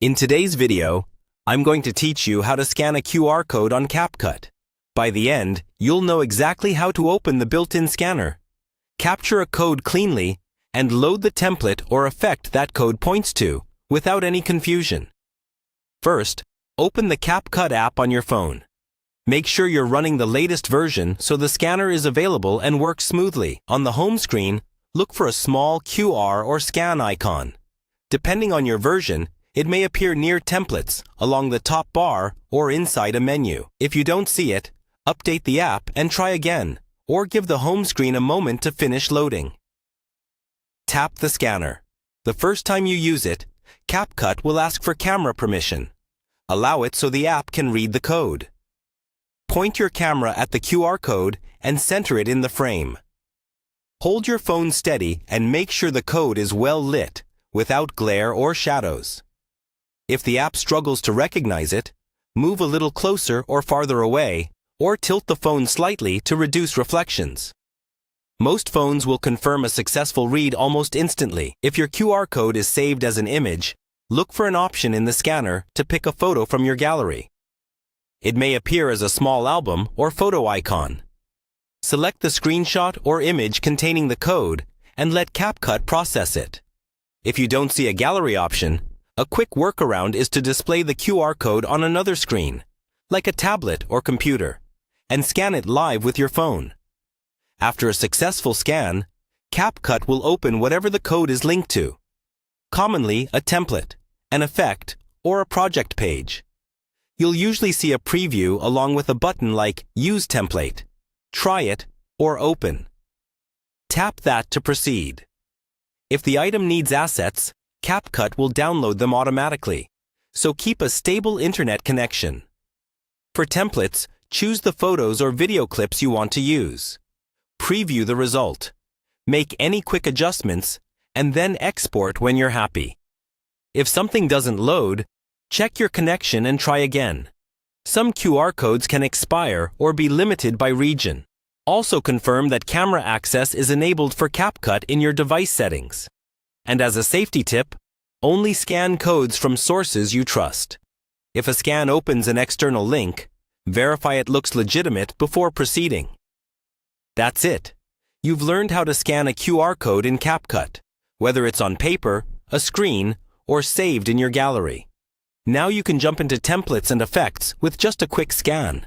In today's video, I'm going to teach you how to scan a QR code on CapCut. By the end, you'll know exactly how to open the built-in scanner, capture a code cleanly, and load the template or effect that code points to, without any confusion. First, open the CapCut app on your phone. Make sure you're running the latest version so the scanner is available and works smoothly. On the home screen, look for a small QR or scan icon. Depending on your version, it may appear near templates, along the top bar, or inside a menu. If you don't see it, update the app and try again, or give the home screen a moment to finish loading. Tap the scanner. The first time you use it, CapCut will ask for camera permission. Allow it so the app can read the code. Point your camera at the QR code and center it in the frame. Hold your phone steady and make sure the code is well lit, without glare or shadows. If the app struggles to recognize it, move a little closer or farther away, or tilt the phone slightly to reduce reflections. Most phones will confirm a successful read almost instantly. If your QR code is saved as an image, look for an option in the scanner to pick a photo from your gallery. It may appear as a small album or photo icon. Select the screenshot or image containing the code and let CapCut process it. If you don't see a gallery option, a quick workaround is to display the QR code on another screen, like a tablet or computer, and scan it live with your phone. After a successful scan, CapCut will open whatever the code is linked to, commonly a template, an effect, or a project page. You'll usually see a preview along with a button like Use Template, Try It, or Open. Tap that to proceed. If the item needs assets, CapCut will download them automatically, so keep a stable internet connection. For templates, choose the photos or video clips you want to use. Preview the result. Make any quick adjustments, and then export when you're happy. If something doesn't load, check your connection and try again. Some QR codes can expire or be limited by region. Also confirm that camera access is enabled for CapCut in your device settings. And as a safety tip, only scan codes from sources you trust. If a scan opens an external link, verify it looks legitimate before proceeding. That's it. You've learned how to scan a QR code in CapCut, whether it's on paper, a screen, or saved in your gallery. Now you can jump into templates and effects with just a quick scan.